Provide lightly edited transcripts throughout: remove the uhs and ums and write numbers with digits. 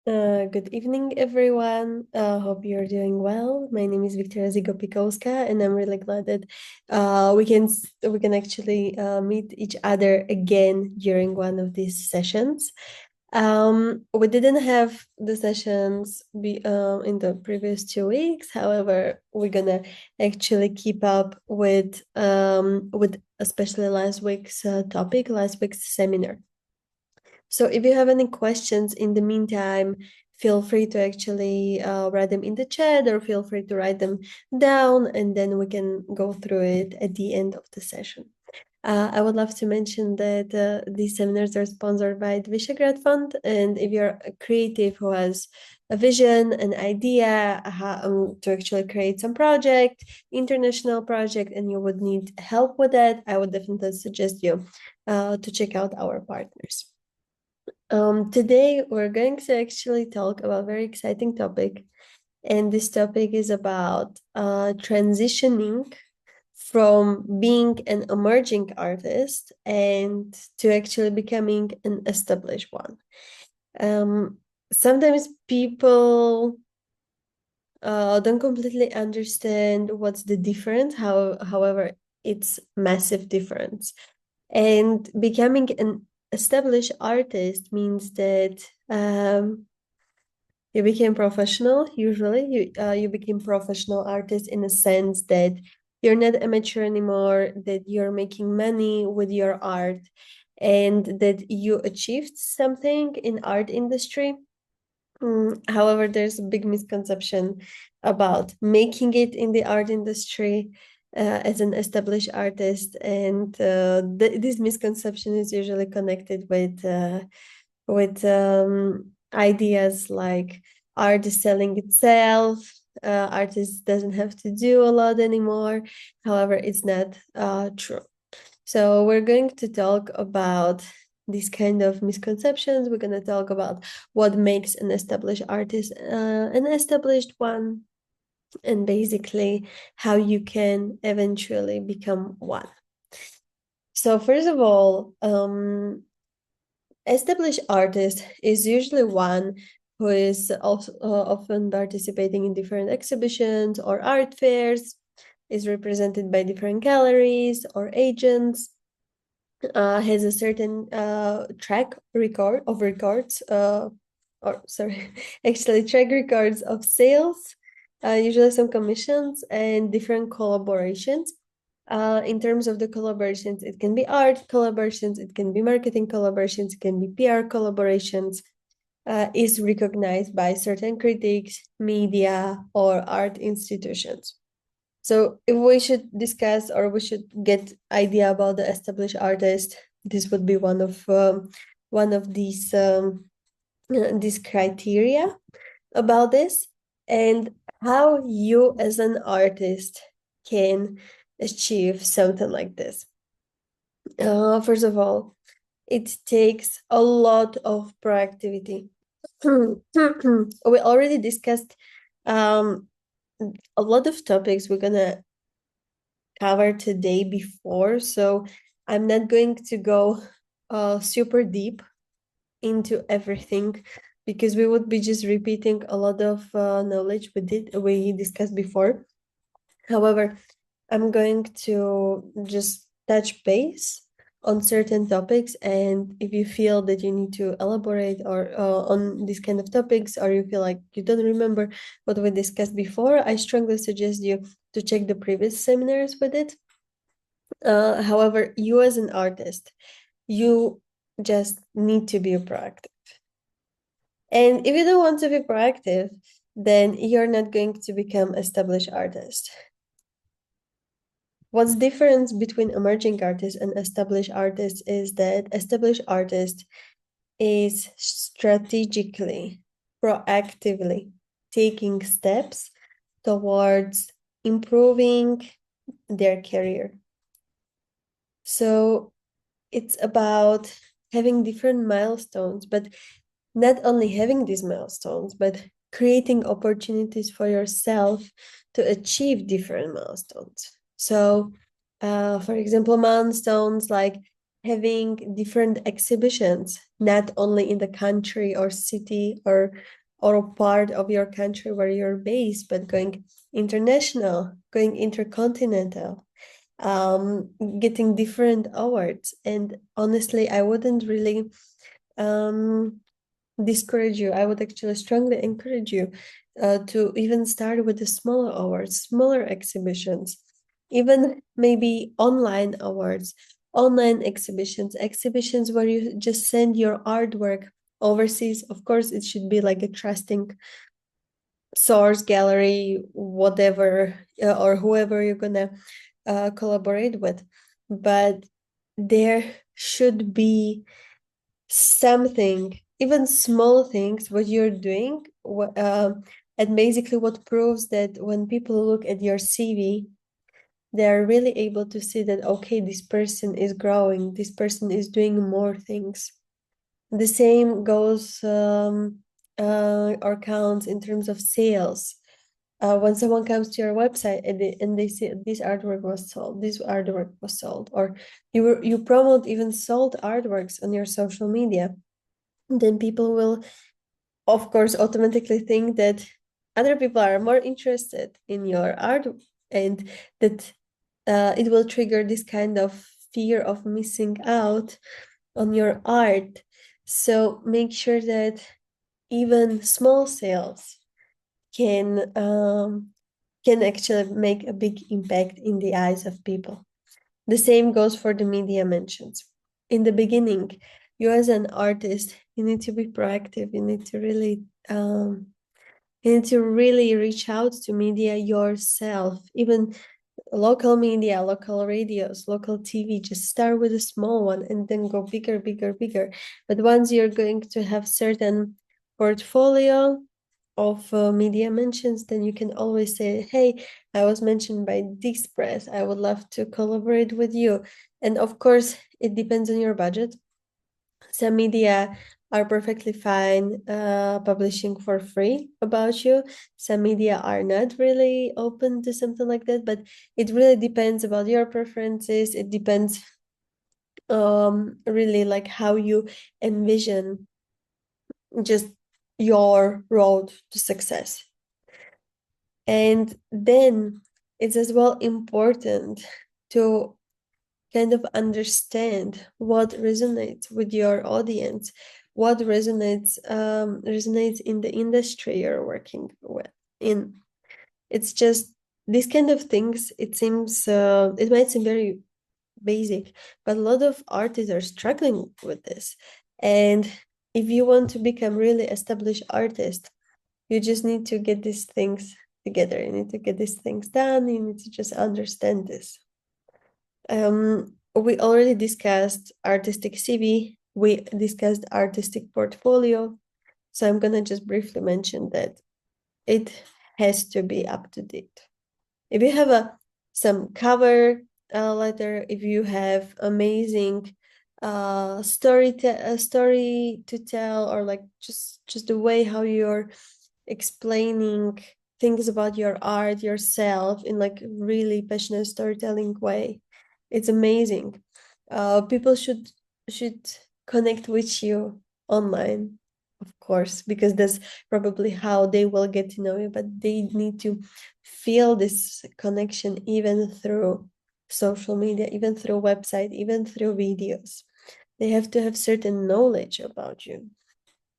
Good evening, everyone. Hope you're doing well. My name is Victoria Zigopikowska, and I'm really glad that we can actually meet each other again during one of these sessions. We didn't have the sessions in the previous 2 weeks. However, we're gonna actually keep up with especially last week's topic, last week's seminar. So if you have any questions in the meantime, feel free to actually write them in the chat or feel free to write them down, and then we can go through it at the end of the session. I would love to mention that these seminars are sponsored by the Visegrad Fund, and if you're a creative who has a vision, an idea to actually create some project, international project, and you would need help with that, I would definitely suggest you to check out our partners. Today we're going to actually talk about a very exciting topic, and this topic is about transitioning from being an emerging artist and to actually becoming an established one. Sometimes people don't completely understand what's the difference. However, it's massive difference. And becoming an established artist means that you became professional. Usually, you became professional artist in a sense that you're not amateur anymore, that you're making money with your art, and that you achieved something in art industry. However, there's a big misconception about making it in the art industry as an established artist, and this misconception is usually connected with ideas like art is selling itself. Artist doesn't have to do a lot anymore. However, it's not true. So we're going to talk about these kind of misconceptions. We're going to talk about what makes an established artist an established one, and basically how you can eventually become one. So first of all, established artist is usually one who is also often participating in different exhibitions or art fairs, is represented by different galleries or agents, has a certain track record of records, or sorry, actually track records of sales, usually some commissions and different collaborations. In terms of the collaborations, it can be art collaborations, it can be marketing collaborations, it can be PR collaborations, is recognized by certain critics, media, or art institutions. So if we should discuss or we should get idea about the established artist, this would be one of these criteria about this, and how you as an artist can achieve something like this. First of all, it takes a lot of proactivity. We already discussed a lot of topics we're gonna cover today before, so I'm not going to go super deep into everything because we would be just repeating a lot of knowledge we discussed before. However, I'm going to just touch base on certain topics, and if you feel that you need to elaborate or on these kind of topics, or you feel like you don't remember what we discussed before, I strongly suggest you to check the previous seminars with it. However, you as an artist, you just need to be proactive. And if you don't want to be proactive, then you're not going to become established artist. What's difference between emerging artists and established artists is that established artist is strategically, proactively taking steps towards improving their career. So it's about having different milestones, but not only having these milestones, but creating opportunities for yourself to achieve different milestones. So, for example, milestones like having different exhibitions, not only in the country or city or a part of your country where you're based, but going international, going intercontinental, getting different awards. And honestly, I wouldn't really um, discourage you. I would actually strongly encourage you to even start with the smaller awards, smaller exhibitions, even maybe online awards, online exhibitions, exhibitions where you just send your artwork overseas. Of course, it should be like a trusting source, gallery, whatever, or whoever you're gonna collaborate with. But there should be something, even small things, what you're doing, and basically what proves that when people look at your CV, they're really able to see that, okay, this person is growing, this person is doing more things. The same goes or counts in terms of sales. When someone comes to your website and they see this artwork was sold, this artwork was sold, or you promote even sold artworks on your social media, then people will, of course, automatically think that other people are more interested in your art, and that it will trigger this kind of fear of missing out on your art. So make sure that even small sales can actually make a big impact in the eyes of people. The same goes for the media mentions. In the beginning, you as an artist, you need to be proactive. You need to really reach out to media yourself, even local media, local radios, local TV. Just start with a small one and then go bigger, bigger, bigger. But once you're going to have certain portfolio of media mentions, then you can always say, hey, I was mentioned by this press, I would love to collaborate with you. And of course, it depends on your budget. Some media are perfectly fine publishing for free about you. Some media are not really open to something like that, but it really depends about your preferences. It depends really like how you envision just your road to success. And then it's as well important to kind of understand what resonates with your audience, what resonates in the industry you're working with. In It's just these kind of things. It seems it might seem very basic, but a lot of artists are struggling with this. And if you want to become really established artist, you just need to get these things together. You need to get these things done. You need to just understand this. We already discussed artistic CV. We discussed artistic portfolio. So I'm gonna just briefly mention that it has to be up to date. If you have some cover letter, if you have amazing story to tell, or like just the way how you're explaining things about your art yourself in like really passionate storytelling way, it's amazing. People should connect with you online, of course, because that's probably how they will get to know you, but they need to feel this connection even through social media, even through website, even through videos. They have to have certain knowledge about you.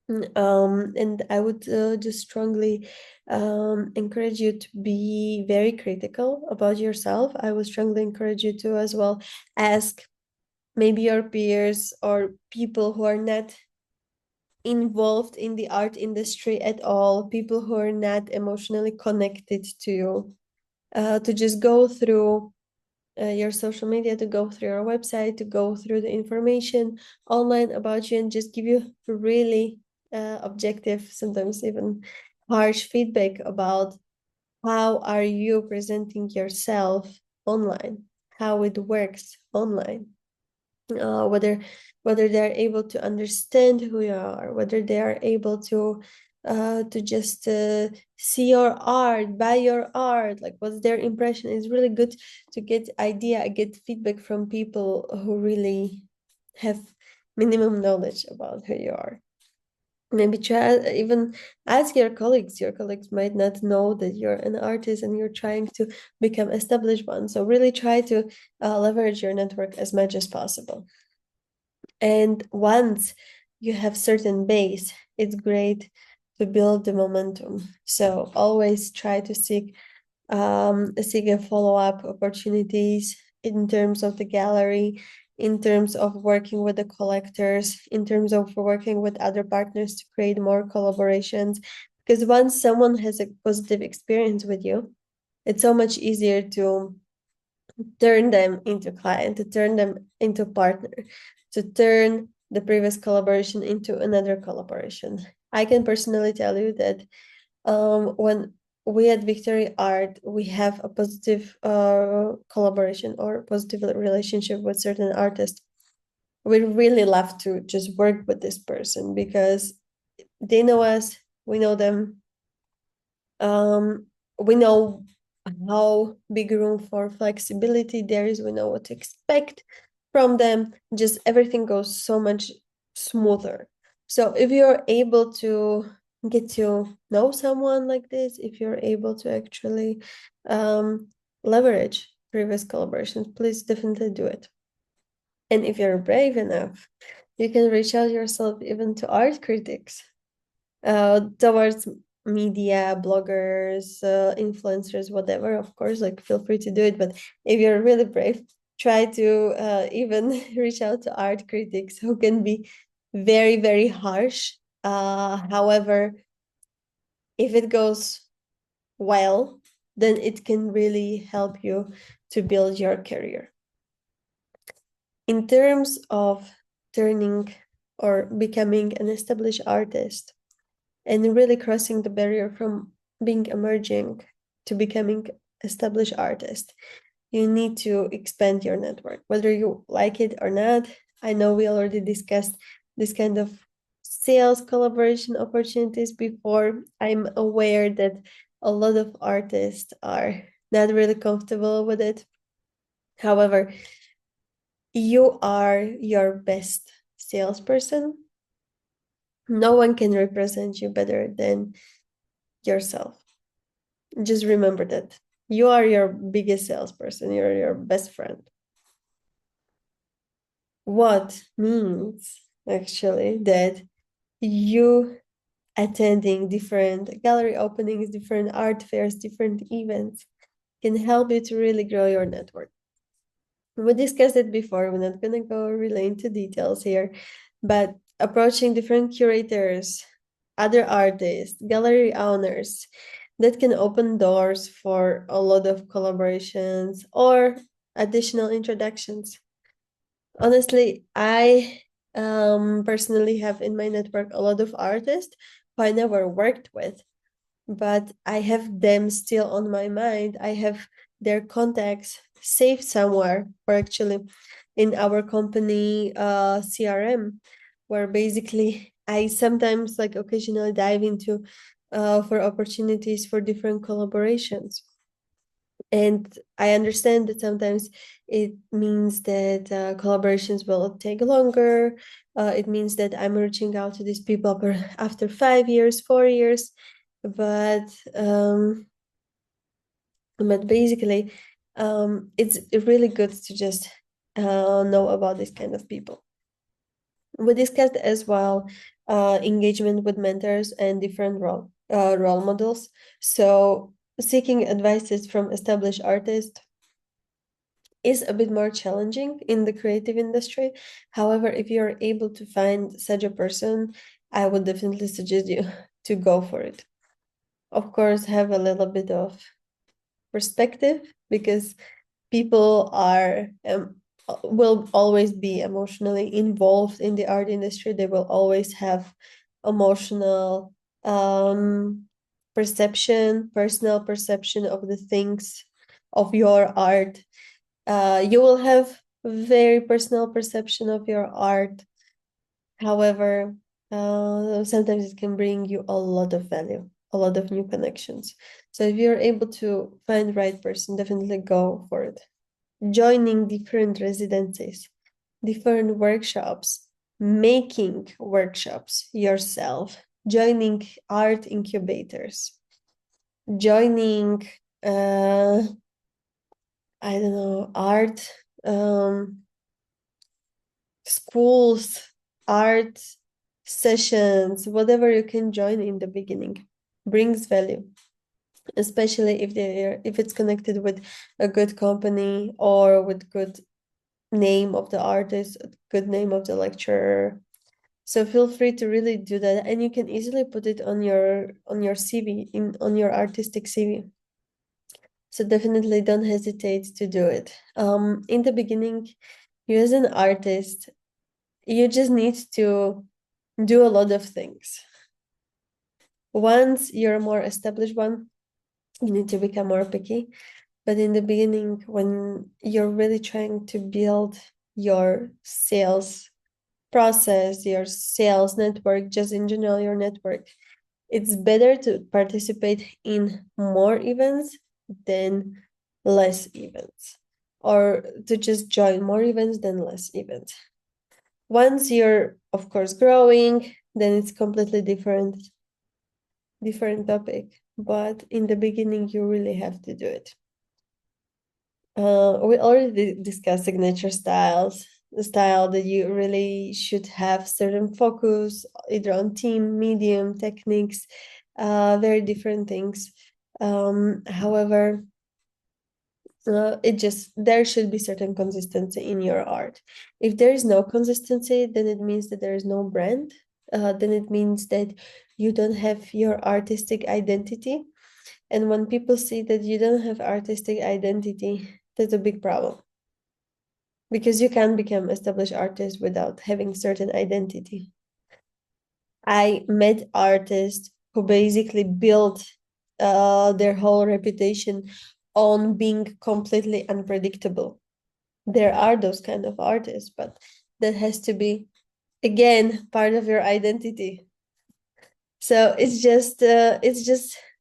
And I would just strongly encourage you to be very critical about yourself. I would strongly encourage you to as well ask maybe your peers or people who are not involved in the art industry at all, people who are not emotionally connected to you, to just go through your social media, to go through your website, to go through the information online about you, and just give you really objective, sometimes even harsh feedback about how are you presenting yourself online, how it works online, whether they're able to understand who you are, whether they are able to just see your art, buy your art, like what's their impression. It's really good to get feedback from people who really have minimum knowledge about who you are. Maybe try even ask your colleagues. Your colleagues might not know that you're an artist and you're trying to become established one. So really try to leverage your network as much as possible. And once you have certain base, it's great to build the momentum. So always try to seek seeking follow-up opportunities in terms of the gallery, in terms of working with the collectors, in terms of working with other partners to create more collaborations. Because once someone has a positive experience with you, it's so much easier to turn them into client, to turn them into partner, to turn the previous collaboration into another collaboration. I can personally tell you that when we at Victory Art, we have a positive collaboration or positive relationship with certain artists. We really love to just work with this person because they know us, we know them, we know how big room for flexibility there is, we know what to expect from them, just everything goes so much smoother. So if you're able to get to know someone like this, if you're able to actually leverage previous collaborations, please definitely do it. And if you're brave enough, you can reach out yourself even to art critics, towards media, bloggers, influencers, whatever. Of course, like feel free to do it. But if you're really brave, try to even reach out to art critics who can be very, very harsh. However, if it goes well, then it can really help you to build your career. In terms of turning or becoming an established artist and really crossing the barrier from being emerging to becoming established artist, you need to expand your network, whether you like it or not. I know we already discussed this kind of sales collaboration opportunities before. I'm aware that a lot of artists are not really comfortable with it. However, you are your best salesperson. No one can represent you better than yourself. Just remember that you are your biggest salesperson, you're your best friend. What means actually that you attending different gallery openings, different art fairs, different events can help you to really grow your network. We discussed it before, we're not going to go really into details here, but approaching different curators, other artists, gallery owners, that can open doors for a lot of collaborations or additional introductions. Honestly, I personally have in my network a lot of artists who I never worked with, but I have them still on my mind. I have their contacts saved somewhere, or actually in our company CRM, where basically I sometimes like occasionally dive into for opportunities for different collaborations. And I understand that sometimes it means that collaborations will take longer. It means that I'm reaching out to these people after 5 years, 4 years, but basically, it's really good to just know about this kind of people. We discussed as well engagement with mentors and different role models. So seeking advices from established artists is a bit more challenging in the creative industry. However, if you're able to find such a person, I would definitely suggest you to go for it. Of course, have a little bit of perspective because people are will always be emotionally involved in the art industry. They will always have emotional perception, personal perception of the things of your art. You will have very personal perception of your art. However, sometimes it can bring you a lot of value, a lot of new connections. So if you're able to find the right person, definitely go for it. Joining different residencies different workshops, making workshops yourself, joining art incubators, joining I don't know, art um, schools, art sessions, whatever you can join in the beginning brings value, especially if it's connected with a good company or with good name of the artist, good name of the lecturer. So feel free to really do that, and you can easily put it on your CV, on your artistic CV. So definitely don't hesitate to do it. In the beginning, you as an artist, you just need to do a lot of things. Once you're a more established one, you need to become more picky. But in the beginning, when you're really trying to build your sales process, your sales network, just in general, your network, it's better to participate in more events than less events, or to just join more events than less events. Once you're, of course, growing, then it's completely different topic. But in the beginning, you really have to do it. We already discussed signature styles, the style that you really should have certain focus, either on team, medium, techniques, very different things. However, there should be certain consistency in your art. If there is no consistency, then it means that there is no brand. Then it means that you don't have your artistic identity. And when people see that you don't have artistic identity, that's a big problem. Because you can't become established artist without having certain identity. I met artists who basically built their whole reputation on being completely unpredictable. There are those kind of artists, but that has to be, again, part of your identity. So it's just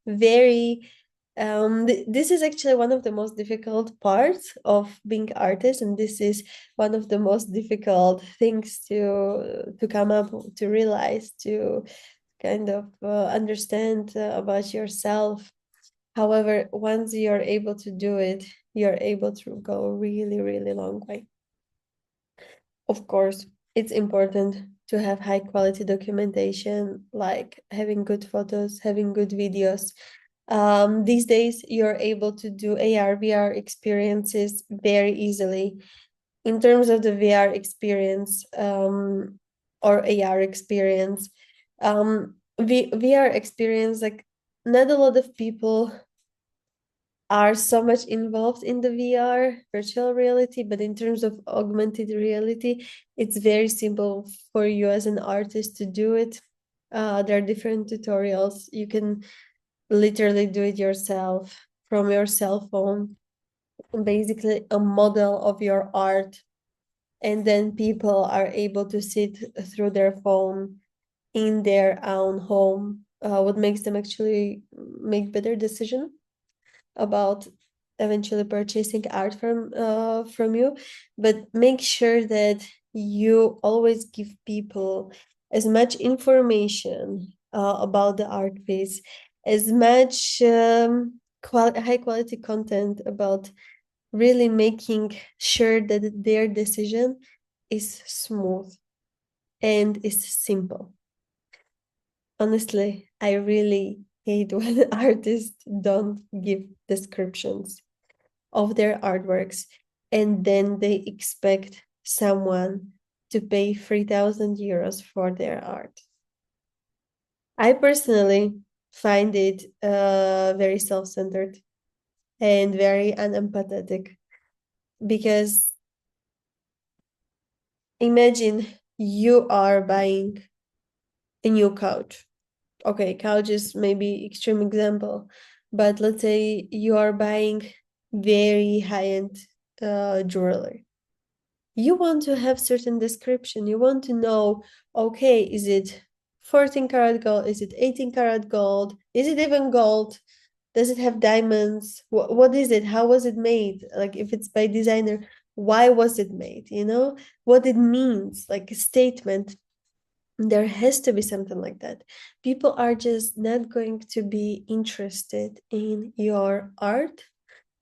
very this is actually one of the most difficult parts of being artist, and this is one of the most difficult things to come up to realize, to kind of understand about yourself. However, once you're able to do it, you're able to go really, really long way. Of course, it's important to have high quality documentation, like having good photos, having good videos. These days, you're able to do AR, VR experiences very easily. In terms of the VR experience or AR experience, VR experience, like not a lot of people are so much involved in the VR, virtual reality, but in terms of augmented reality, it's very simple for you as an artist to do it. There are different tutorials. You can literally do it yourself from your cell phone, basically a model of your art. And then people are able to sit through their phone in their own home, what makes them actually make better decision about eventually purchasing art from you. But make sure that you always give people as much information about the art piece, as much high quality content about really making sure that their decision is smooth and is simple. Honestly, I really hate when artists don't give descriptions of their artworks and then they expect someone to pay 3,000 euros for their art. I personally find it very self-centered and very unempathetic, because imagine you are buying a new couch. Okay, couch is maybe extreme example, but let's say you are buying very high-end jewelry. You want to have certain description. You want to know, okay, is it 14 karat gold? Is it 18 karat gold? Is it even gold? Does it have diamonds? What is it? How was it made? Like if it's by designer, why was it made, what it means, like a statement. There has to be something like that. People are just not going to be interested in your art,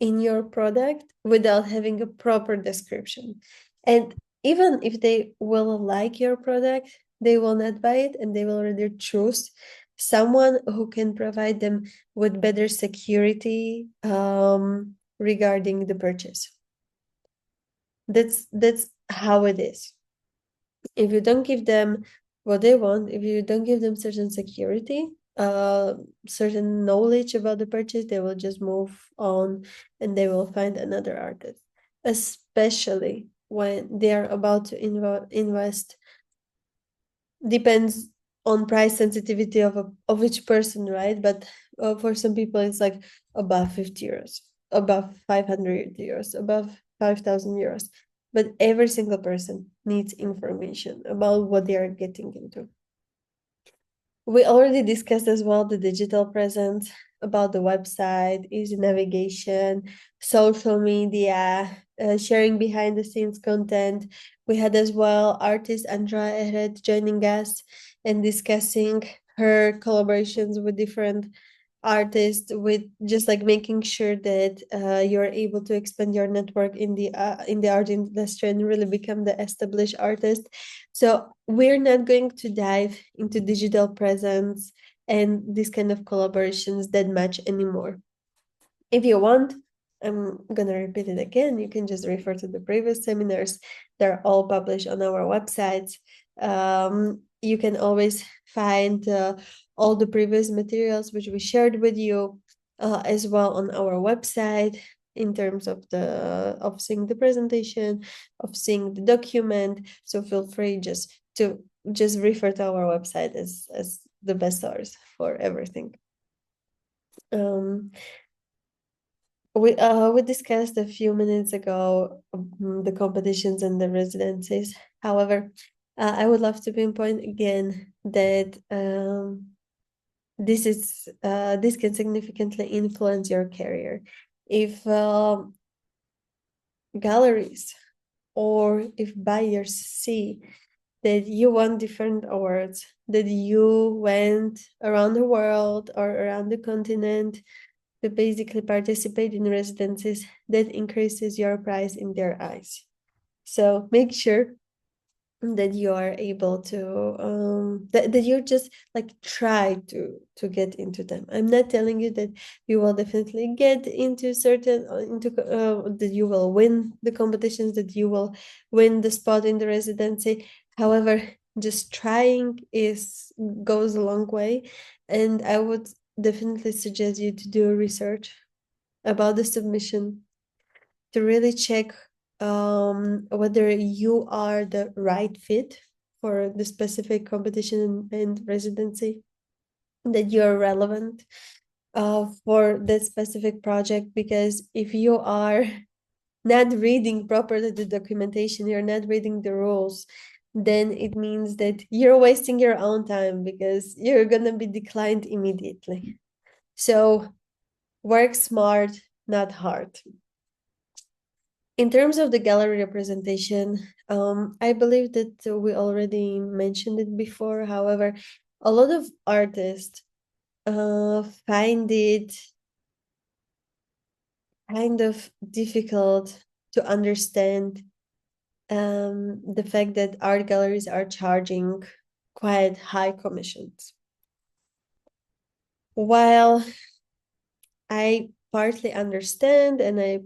in your product, without having a proper description. And even if they will like your product, they will not buy it, and they will rather choose someone who can provide them with better security regarding the purchase. That's how it is. If you don't give them what they want, if you don't give them certain security, certain knowledge about the purchase, they will just move on and they will find another artist, especially when they are about to invest. Depends on price sensitivity of each person, right? But for some people, it's like above 50 euros, above 500 euros, above 5,000 euros. But every single person needs information about what they are getting into. We already discussed as well the digital presence, about the website, easy navigation, social media, sharing behind the scenes content. We had as well artist Andra Ehret joining us and discussing her collaborations with different artists, with just like making sure that you're able to expand your network in the art industry and really become the established artist. So we're not going to dive into digital presence and this kind of collaborations that much anymore. If you want, I'm gonna repeat it again. You can just refer to the previous seminars. They're all published on our websites. You can always find all the previous materials which we shared with you as well on our website, in terms of seeing the presentation, of seeing the document. So feel free to just refer to our website as the best source for everything. We discussed a few minutes ago the competitions and the residencies. However, I would love to pinpoint again that this can significantly influence your career. If galleries or if buyers see that you won different awards, that you went around the world or around the continent to basically participate in residencies, that increases your price in their eyes. So make sure that you are able to that you just like try to get into them. I'm not telling you that you will definitely get into certain into that you will win the competitions, that you will win the spot in the residency. However, just trying is goes a long way, and I would definitely suggest you to do research about the submission, to really check whether you are the right fit for the specific competition and residency, that you're relevant for that specific project. Because if you are not reading properly the documentation, you're not reading the rules, then it means that you're wasting your own time, because you're gonna be declined immediately. So work smart, not hard. In terms of the gallery representation, I believe that we already mentioned it before. However, a lot of artists find it kind of difficult to understand the fact that art galleries are charging quite high commissions. While I partly understand and I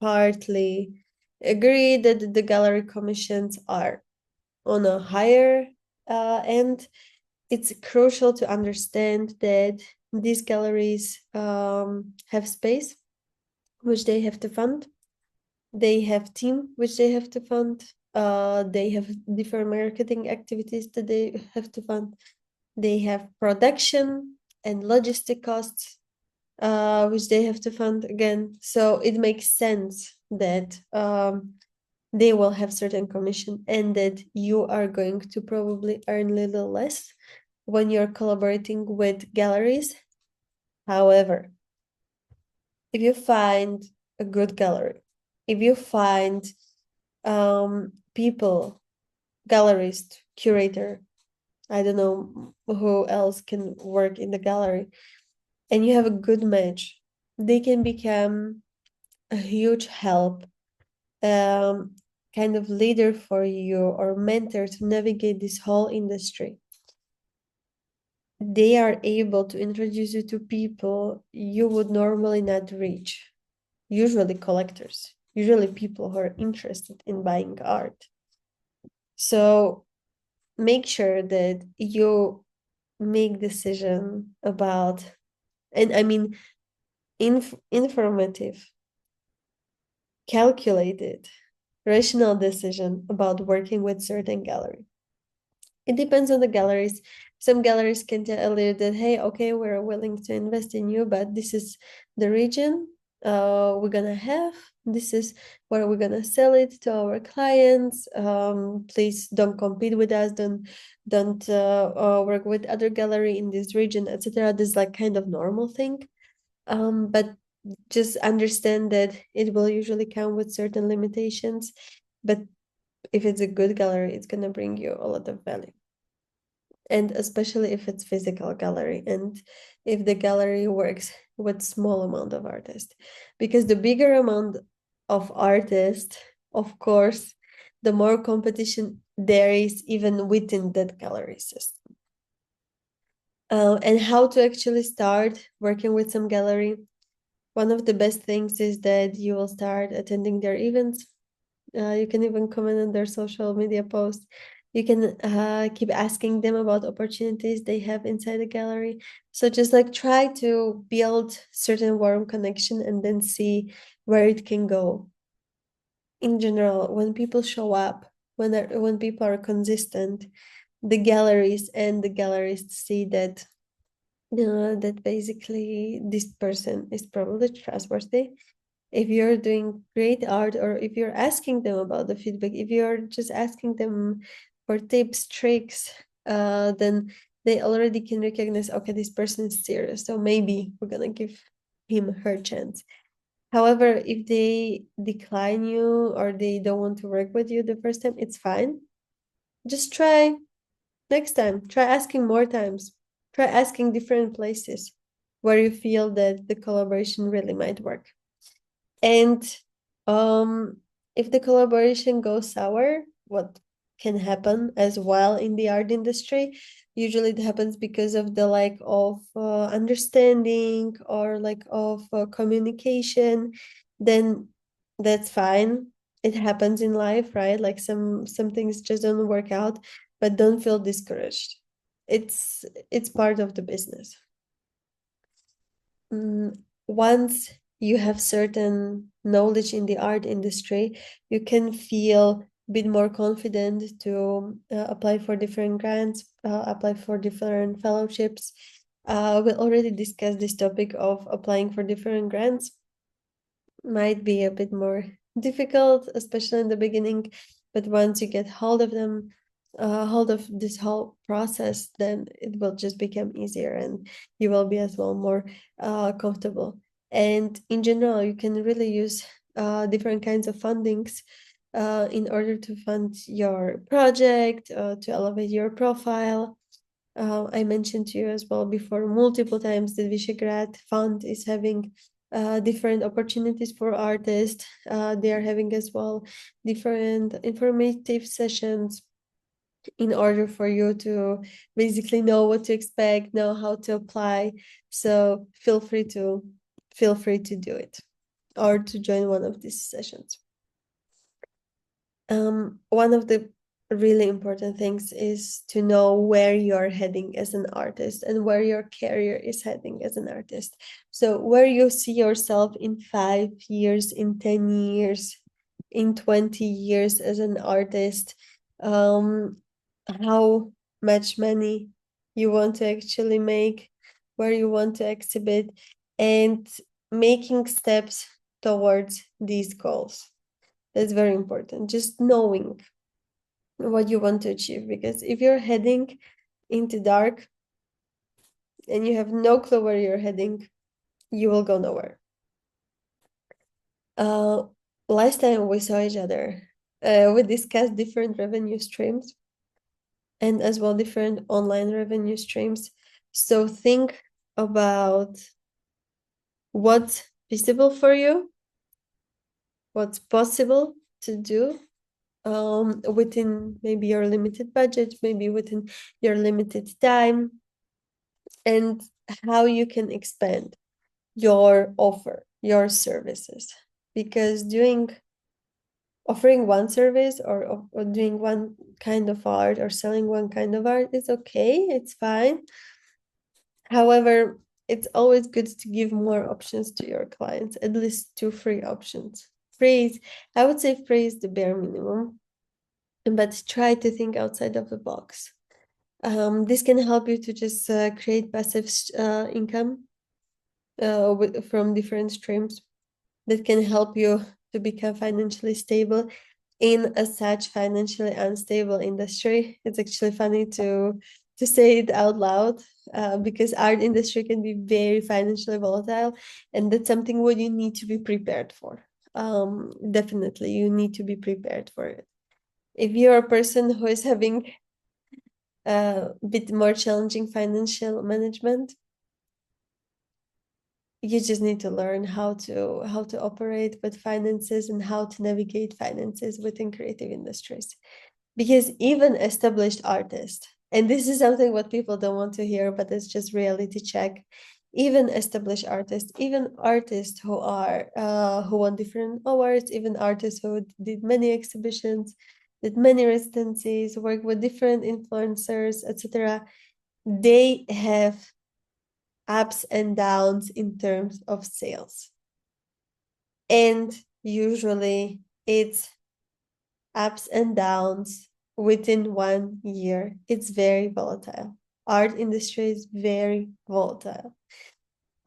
partly agree that the gallery commissions are on a higher end, it's crucial to understand that these galleries have space which they have to fund. They have team which they have to fund. They have different marketing activities that they have to fund. They have production and logistic costs which they have to fund again. So it makes sense that they will have certain commission, and that you are going to probably earn a little less when you're collaborating with galleries. However, if you find a good gallery, if you find people, gallerist, curator, I don't know who else can work in the gallery, and you have a good match, they can become a huge help, um, kind of leader for you or mentor to navigate this whole industry. They are able to introduce you to people you would normally not reach, usually collectors, usually people who are interested in buying art. So make sure that you make decision about, and I mean informative, calculated, rational decision about working with certain gallery. It depends on the galleries. Some galleries can tell you that, hey, okay, we're willing to invest in you, but this is the region we're gonna have. This is where we're gonna sell it to our clients. Please don't compete with us. Don't work with other gallery in this region, etc. This is like kind of normal thing. But just understand that it will usually come with certain limitations. But if it's a good gallery, it's gonna bring you a lot of value, and especially if it's physical gallery and if the gallery works with small amount of artists, because the bigger amount of artists, of course, the more competition there is even within that gallery system. And how to actually start working with some gallery, one of the best things is that you will start attending their events. You can even comment on their social media posts. You can keep asking them about opportunities they have inside the gallery. So just like try to build certain warm connection and then see where it can go. In general, when people show up, when people are consistent, the galleries and the gallerists see that that basically this person is probably trustworthy. If you're doing great art, or if you're asking them about the feedback, if you're just asking them for tips, tricks, then they already can recognize, okay, this person is serious, so maybe we're gonna give him her chance. However, if they decline you or they don't want to work with you the first time, it's fine. Just try next time. Try asking more times. Try asking different places where you feel that the collaboration really might work. And if the collaboration goes sour, what can happen as well in the art industry, usually it happens because of the lack of understanding or lack of communication, then that's fine. It happens in life, right? Like some things just don't work out, but don't feel discouraged. It's part of the business. Once you have certain knowledge in the art industry, you can feel a bit more confident to apply for different grants, apply for different fellowships. We already discussed this topic of applying for different grants. Might be a bit more difficult, especially in the beginning, but once you get hold of them, hold of this whole process, then it will just become easier and you will be as well more comfortable. And in general, you can really use different kinds of fundings in order to fund your project, to elevate your profile. I mentioned to you as well before multiple times that Visegrad Fund is having different opportunities for artists. They are having as well different informative sessions in order for you to basically know what to expect, know how to apply. So feel free to do it or to join one of these sessions. One of the really important things is to know where you're heading as an artist and where your career is heading as an artist. So where you see yourself in 5 years, in 10 years, in 20 years as an artist, how much money you want to actually make, where you want to exhibit, and making steps towards these goals. That's very important. Just knowing what you want to achieve, because if you're heading into dark and you have no clue where you're heading, you will go nowhere. Uh, Last time we saw each other, we discussed different revenue streams and as well different online revenue streams. So think about what's feasible for you, what's possible to do within maybe your limited budget, maybe within your limited time, and how you can expand your offer, your services. Because offering one service or doing one kind of art or selling one kind of art is okay, it's fine. However, it's always good to give more options to your clients, at least two free options. I would say free is the bare minimum, but try to think outside of the box. This can help you to just create passive income from different streams that can help you to become financially stable in a such financially unstable industry. It's actually funny to say it out loud because art industry can be very financially volatile, and that's something what you need to be prepared for. Definitely, you need to be prepared for it. If you're a person who is having a bit more challenging financial management, you just need to learn how to operate with finances and how to navigate finances within creative industries. Because even established artists, and this is something what people don't want to hear, but it's just reality check. Even established artists, even artists who are who won different awards, even artists who did many exhibitions, did many residencies, work with different influencers, etc. They have ups and downs in terms of sales. And usually it's ups and downs within 1 year. It's very volatile. Art industry is very volatile.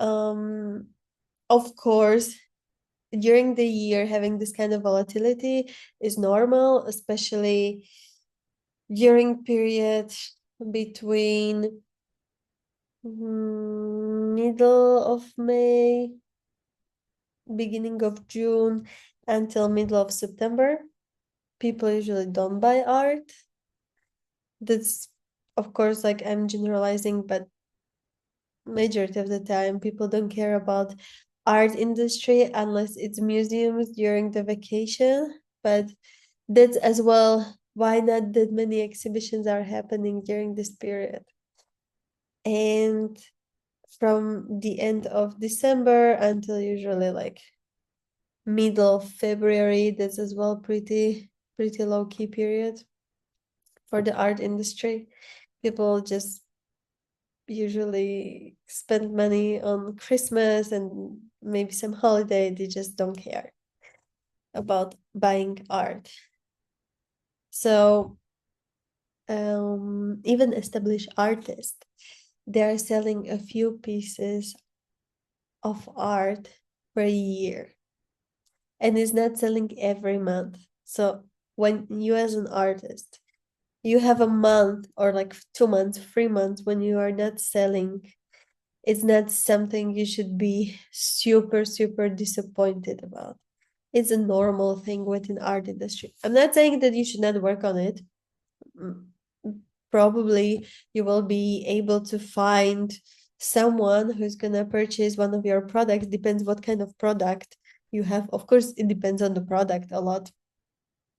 Of course, during the year, having this kind of volatility is normal, especially during period between middle of May, beginning of June until middle of September. People usually don't buy art. That's, of course, like I'm generalizing, but majority of the time people don't care about art industry unless it's museums during the vacation. But that's as well why not that many exhibitions are happening during this period. And from the end of December until usually like middle of February, that's as well pretty low-key period for the art industry. People just usually spend money on Christmas and maybe some holiday. They just don't care about buying art. So even established artists, they are selling a few pieces of art per year, and it's not selling every month. So when you as an artist, you have a month or like 2 months, 3 months when you are not selling, it's not something you should be super disappointed about. It's a normal thing within art industry. I'm not saying that you should not work on it. Probably you will be able to find someone who's gonna purchase one of your products. Depends what kind of product you have. Of course, it depends on the product a lot.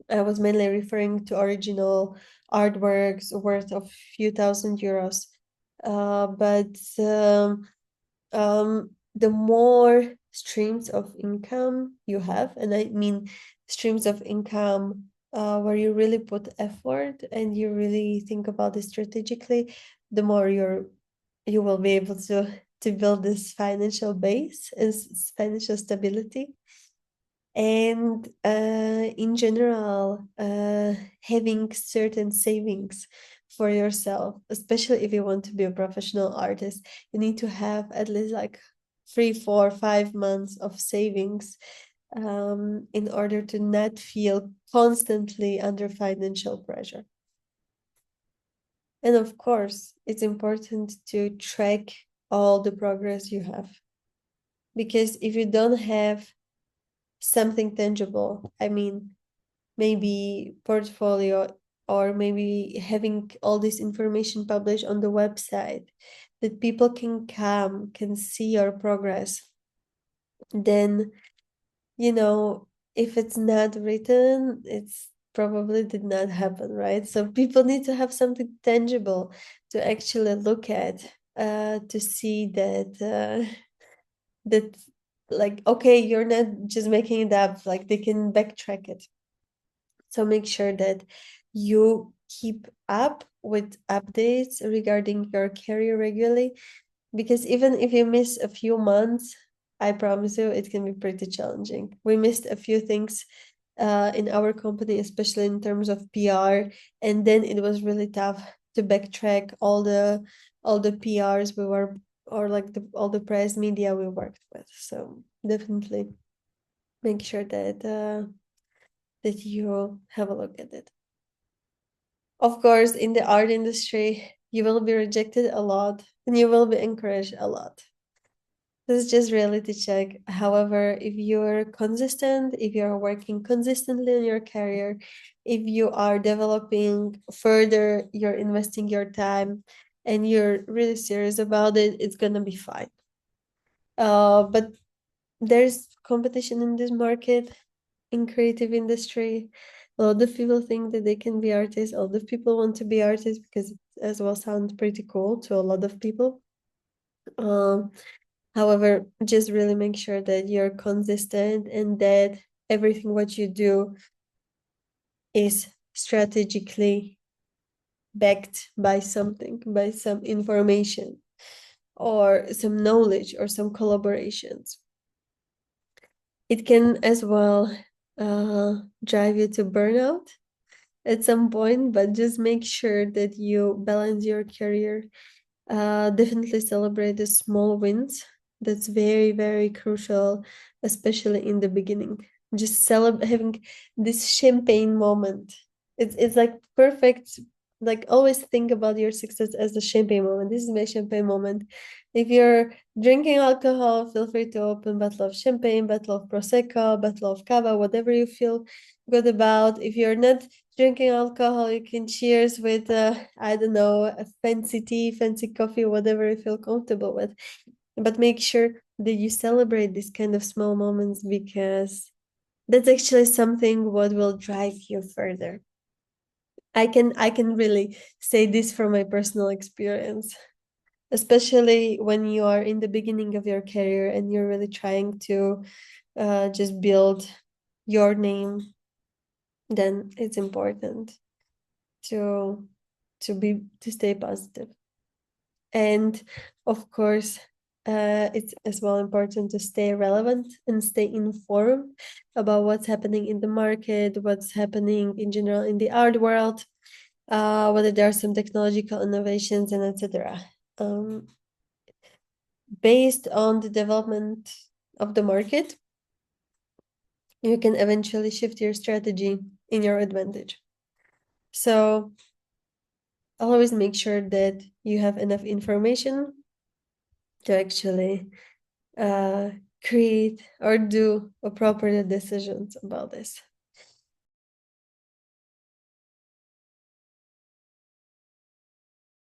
I was mainly referring to original artworks worth of few thousand euros. But the more streams of income you have, and I mean streams of income where you really put effort and you really think about it strategically, the more you will be able to build this financial base and financial stability. And in general, having certain savings for yourself, especially if you want to be a professional artist, you need to have at least like 3, 4, 5 months of savings in order to not feel constantly under financial pressure. And of course, it's important to track all the progress you have. Because if you don't have something tangible, I mean, maybe portfolio, or maybe having all this information published on the website that people can come, can see your progress, then, if it's not written, it's probably did not happen, right? So people need to have something tangible to actually look at, to see that like, okay, you're not just making it up, like they can backtrack it. So make sure that you keep up with updates regarding your career regularly, because even if you miss a few months, I promise you it can be pretty challenging. We missed a few things in our company, especially in terms of PR, and then it was really tough to backtrack all the PRs we were, or like all the press media we worked with. So definitely make sure that you have a look at it. Of course, in the art industry, you will be rejected a lot and you will be encouraged a lot. This is just reality check. However, if you're consistent, if you're working consistently in your career, if you are developing further, you're investing your time, and you're really serious about it, it's gonna be fine. But there's competition in this market, in creative industry. A lot of people think that they can be artists. A lot of people want to be artists because it as well sounds pretty cool to a lot of people. Um, However, just really make sure that you're consistent and that everything what you do is strategically backed by something, by some information or some knowledge or some collaborations. It can as well drive you to burnout at some point, but just make sure that you balance your career. Definitely celebrate the small wins. That's very, very crucial, especially in the beginning. Just having this champagne moment. It's like perfect. Like always think about your success as the champagne moment. This is my champagne moment. If you're drinking alcohol, feel free to open bottle of champagne, bottle of prosecco, bottle of cava, whatever you feel good about. If you're not drinking alcohol, you can cheers with I don't know, a fancy tea, fancy coffee, whatever you feel comfortable with. But make sure that you celebrate these kind of small moments, because that's actually something what will drive you further. I can really say this from my personal experience, especially when you are in the beginning of your career and you're really trying to just build your name. Then it's important to to stay positive. And of course, it's as well important to stay relevant and stay informed about what's happening in the market, what's happening in general in the art world, whether there are some technological innovations and etc. Based on the development of the market, you can eventually shift your strategy in your advantage. So always make sure that you have enough information to actually uh, create or do appropriate decisions about this.